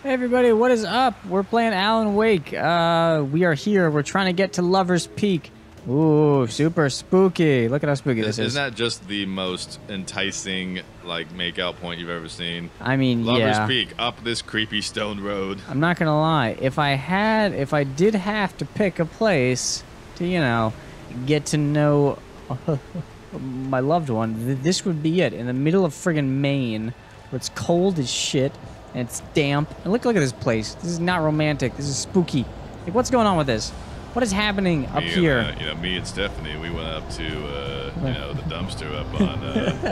Hey everybody, what is up? We're playing Alan Wake. We are here. We're trying to get to Lover's Peak. Ooh, super spooky. Look at how spooky this is. Isn't that just the most enticing, like, make-out point you've ever seen? I mean, Lover's Peak, up this creepy stone road. I'm not gonna lie. If I did have to pick a place to, you know, get to know my loved one, this would be it. In the middle of friggin' Maine, where it's cold as shit. And it's damp. And look at this place. This is not romantic. This is spooky. Like, what's going on with this? What is happening up here? Me and Stephanie, we went up to, the dumpster up on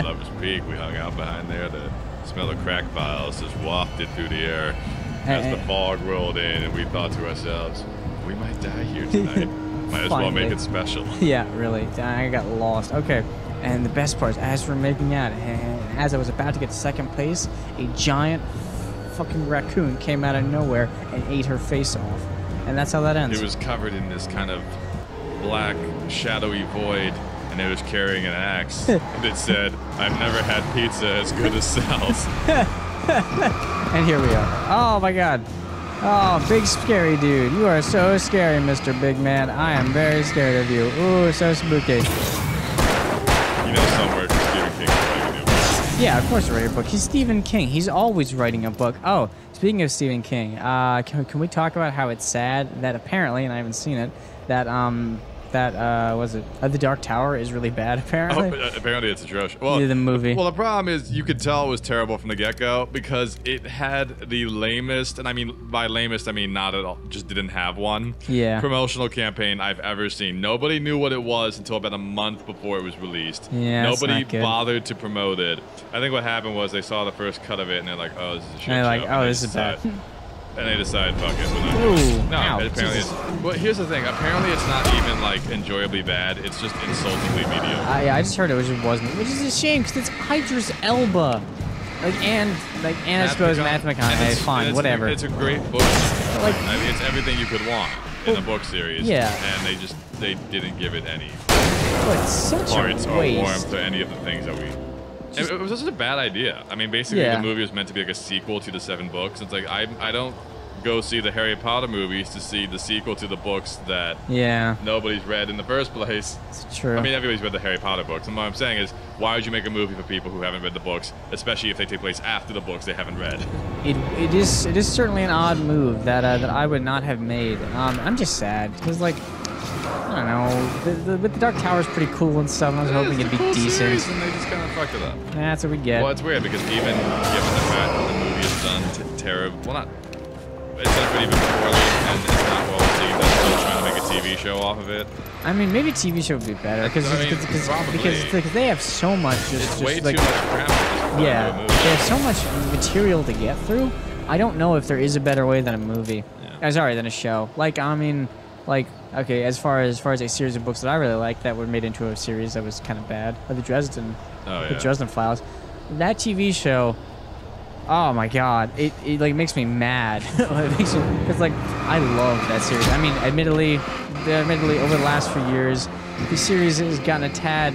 Lover's Peak. We hung out behind there. The smell of crack piles just wafted through the air as the fog rolled in, and we thought to ourselves, we might die here tonight. Might as well make it special. Yeah, really. I got lost. Okay. And the best part is, as we're making out, and as I was about to get to second place, a giant fucking raccoon came out of nowhere and ate her face off, and that's how that ends. It was covered in this kind of black shadowy void, and it was carrying an axe that said, "I've never had pizza as good as Sal's." And here we are. Oh my god. Oh, big scary dude. You are so scary, Mr. Big Man. I am very scared of you. Ooh, so spooky. You know somewhere Stephen King is writing a new book. Yeah, of course he's writing a book. He's Stephen King. He's always writing a book. Oh, speaking of Stephen King, can we talk about how it's sad that apparently, and I haven't seen it, that The Dark Tower is really bad, apparently? Oh, apparently it's atrocious. Well, the movie. Well, the problem is you could tell it was terrible from the get-go because it had the lamest, and I mean, by lamest, I mean not at all, just didn't have one, promotional campaign I've ever seen. Nobody knew what it was until about a month before it was released. Yeah, nobody bothered to promote it. I think what happened was they saw the first cut of it, and they're like, oh, this is a shit show. And they're like, oh, this is bad. And they decide, fuck it, we're not doing it. No, apparently it's... Well, here's the thing. Apparently it's not even, like, enjoyably bad. It's just insultingly mediocre. Yeah, I just heard it just wasn't. Which is a shame, because it's Idris Elba. And I suppose Matt McConaughey. Fine, whatever. It's a great book. Like, I mean, it's everything you could want in a book series. Yeah. And they didn't give it any such parts a or waste. warmth or any of the things that we... It was just a bad idea. I mean, basically, the movie was meant to be like a sequel to the 7 books. It's like, I don't go see the Harry Potter movies to see the sequel to the books that nobody's read in the first place. It's true. I mean, everybody's read the Harry Potter books. And what I'm saying is, why would you make a movie for people who haven't read the books, especially if they take place after the books they haven't read? It is certainly an odd move that I would not have made. I'm just sad, because, like, I don't know. The Dark Tower is pretty cool and stuff. And I was hoping it'd be decent. Series, and they just kind of fucked it up. That's what we get. Well, it's weird because even given the fact that the movie is done terrible, well, not it's done pretty even poorly, and it's not well received. They're still trying to make a TV show off of it. I mean, maybe a TV show would be better because they have so much. It's way too much crap. Yeah, they have so much material to get through. I don't know if there is a better way than a movie. Yeah. Sorry, than a show. Like, I mean. Like, okay, as far as a series of books that I really like that were made into a series that was kind of bad, the Dresden Files, that TV show, oh my god, it like makes me mad. It's like I love that series. I mean, admittedly, over the last few years, the series has gotten a tad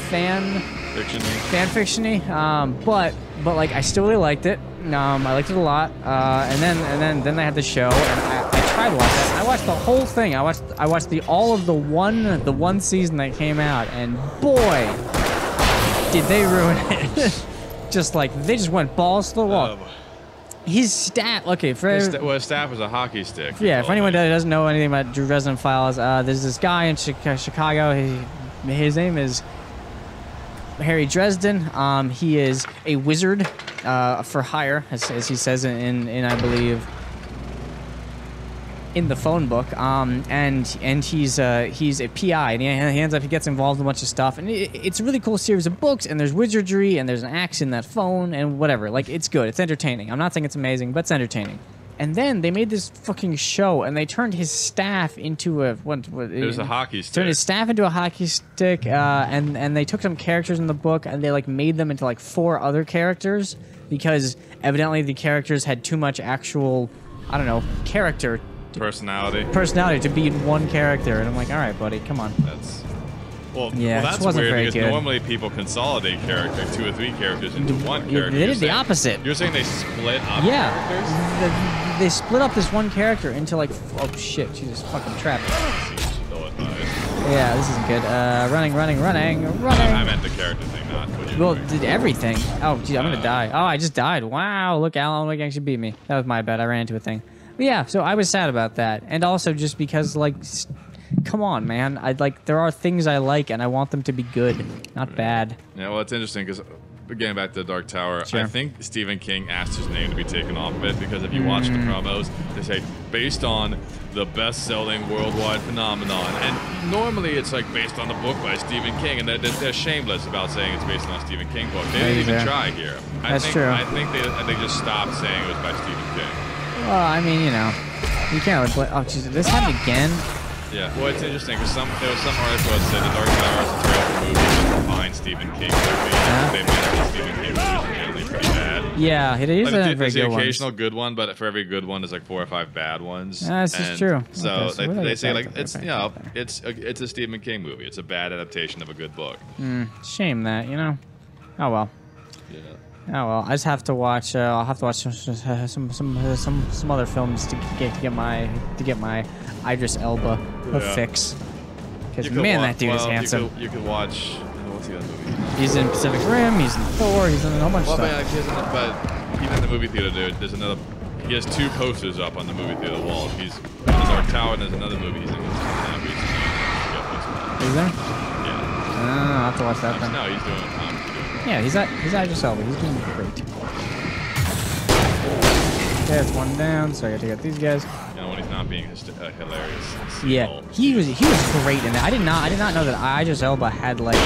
fan fiction-y, but like I still really liked it. I liked it a lot. And then they had the show, and I tried to watch that. I watched the whole thing. I watched all of the one season that came out, and boy, did they ruin it. Just like they just went balls to the wall. His staff, okay, his staff was a hockey stick. Yeah, for anyone that doesn't know anything about Dresden Files, there's this guy in Chicago. His name is Harry Dresden. He is a wizard for hire, as he says in I believe in the phone book. And he's a PI, and he gets involved in a bunch of stuff, and it's a really cool series of books. And there's wizardry, and there's an axe in that phone, and whatever. Like, it's good. It's entertaining. I'm not saying it's amazing, but it's entertaining. And then they made this fucking show, and they turned his staff into a... It was a hockey stick. Turned his staff into a hockey stick, and they took some characters in the book, and they, like, made them into, like, 4 other characters, because evidently the characters had too much actual, I don't know, personality to be in one character. And I'm like, all right, buddy, come on. Well, yeah, that's wasn't weird very because good. normally people consolidate 2 or 3 characters into one character. They did the opposite. You're saying they split up Yeah, they split up this one character into like, oh shit, Jesus, fucking trapped. Yeah, this isn't good. Running. I meant the character thing, not what you Well, doing. did everything. Oh, geez, I'm gonna die. Oh, I just died. Wow, look, Alan Wake actually beat me. That was my bad. I ran into a thing. But yeah, so I was sad about that, and also just because, like, come on, man. There are things I like, and I want them to be good, not bad. Yeah, well, it's interesting because, getting back to the Dark Tower, Sure. I think Stephen King asked his name to be taken off of it because if you watch the promos, they say based on the best-selling worldwide phenomenon, and normally it's like based on the book by Stephen King, and they're shameless about saying it's based on a Stephen King book. They didn't even try here. That's true. I think they just stopped saying it was by Stephen King. Well, I mean, you know, you can't really play. Oh, jeez, this happened again. Yeah, well, it's interesting because there was some article that said the Dark Tower is a terrible movie that defines Stephen King movie. They meant that Stephen King movies are generally pretty bad. Yeah, it is a very There's good the one. occasional good one, but for every good one, there's like 4 or 5 bad ones. That's just true. So, Okay, so they say like okay, it's okay, you know okay. it's a Stephen King movie. It's a bad adaptation of a good book. Shame that, you know. Oh well. Yeah. Oh well. I just have to watch. I'll have to watch some other films to get my Idris Elba fix. Because man, that dude is handsome. You could watch. What's the other movie? He's in Pacific Rim. He's in Thor. He's in a whole bunch of stuff. But even in the movie theater, there's another. He has 2 posters up on the movie theater walls. He's in the Dark Tower, and there's another movie he's in. Is there? Yeah. I'll have to watch that then. No, he's doing. Yeah, he's Idris Elba. He's doing great. Okay, that's one down. So I got to get these guys. You know, when he's not being hilarious. Yeah, he was great in that. I did not know that Idris Elba had like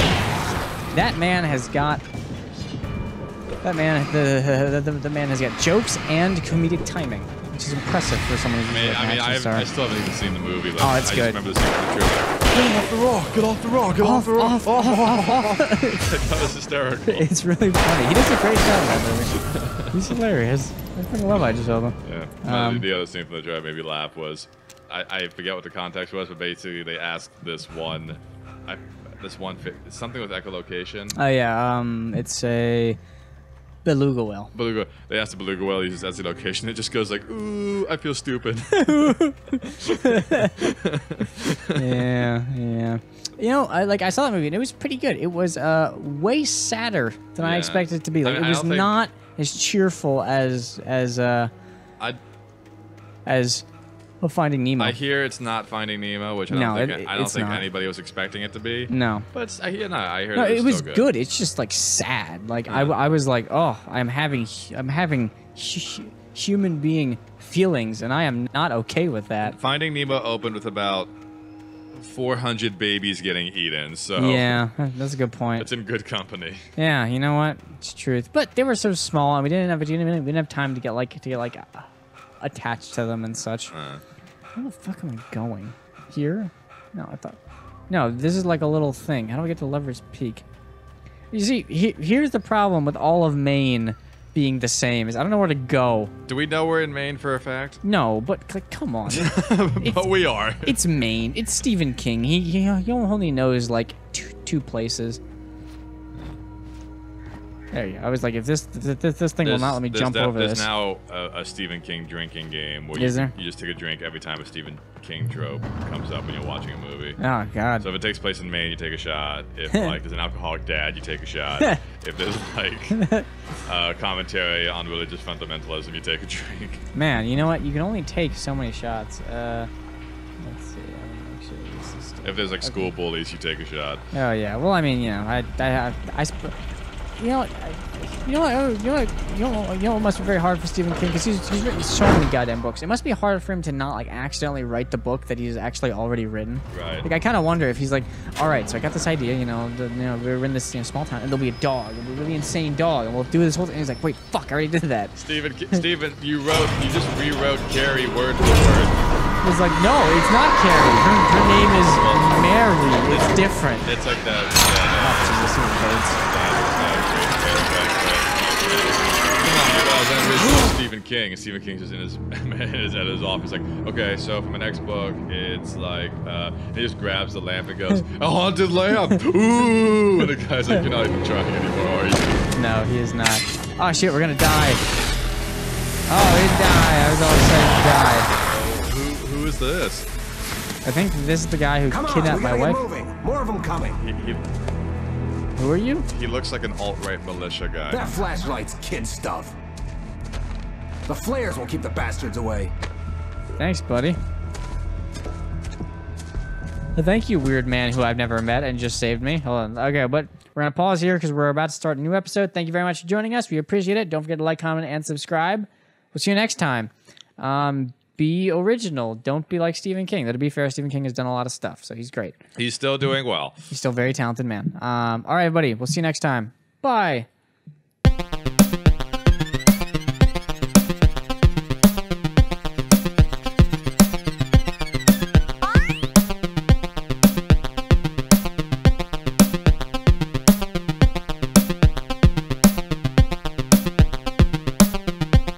that man has got the man has got jokes and comedic timing, which is impressive for someone who's like an action star. I still haven't even seen the movie. Like, Oh, it's good. I just remember the scene from the trailer. Get off the rock! Get off the rock! Get off the rock! That was hysterical. It's really funny. He does a great job in that movie. He's hilarious. I freaking love Idris Elba. Yeah. The other scene from the trailer made me laugh was, I forget what the context was, but basically they asked this one something with echolocation. Oh yeah, it's a beluga whale. Beluga. They asked the beluga whale uses as the location. It just goes like, ooh, I feel stupid. Yeah. You know, I saw that movie and it was pretty good. It was way sadder than I expected it to be. Like, it was not as cheerful as Finding Nemo. I hear it's not Finding Nemo, which I don't think anybody was expecting it to be. No. But I hear it was good. It's just like sad. Like I was like, oh, I'm having human being feelings, and I am not okay with that. Finding Nemo opened with about 400 babies getting eaten, so yeah, that's a good point. It's in good company. Yeah, you know what? It's truth. But they were so small, and we didn't have time to get attached to them and such. Where the fuck am I going? Here? No, no, this is like a little thing. How do I get to Lover's Peak? You see, here's the problem with all of Maine being the same is I don't know where to go. Do we know we're in Maine for a fact? No, but like, come on. But we are. It's Maine. It's Stephen King. He only knows like two places. There you go. I was like, if this thing will not let me jump over this. There's now a Stephen King drinking game where you just take a drink every time a Stephen King trope comes up when you're watching a movie. Oh, God. So if it takes place in Maine, you take a shot. If like there's an alcoholic dad, you take a shot. If there's like commentary on religious fundamentalism, you take a drink. Man, you know what? You can only take so many shots. Let's see. Make sure this is if there's like school bullies, you take a shot. Oh yeah. Well, I mean, you know, you know what must be very hard for Stephen King because he's written so many goddamn books. It must be hard for him to not like accidentally write the book that he's actually already written. Right. Like I kind of wonder if he's like, all right, so I got this idea, we're in this small town and there'll be a dog, a really insane dog, and we'll do this whole thing. And he's like, wait, fuck, I already did that. Stephen, you just rewrote Carrie word for word. It's like, no, it's not Carrie. Her name is Mary. It's different. It's like that. Stephen King, and Stephen King's just in his at his office, like, okay, so for my next book, it's like, he just grabs the lamp and goes, a haunted lamp, ooh, and the guy's like, you're not even trying anymore, are you? No, he is not. Oh shit, we're gonna die. Oh, he died. I was all excited to die. Oh, who is this? I think this is the guy who kidnapped my wife. Moving. More of them coming. Who are you? He looks like an alt-right militia guy. That flashlight's kid stuff. The flares will keep the bastards away. Thanks, buddy. Well, thank you, weird man who I've never met and just saved me. Hold on. Okay, but we're going to pause here because we're about to start a new episode. Thank you very much for joining us. We appreciate it. Don't forget to like, comment, and subscribe. We'll see you next time. Be original. Don't be like Stephen King. Though, to be fair, Stephen King has done a lot of stuff, so he's great. He's still doing well. He's still a very talented man. All right, everybody. We'll see you next time. Bye.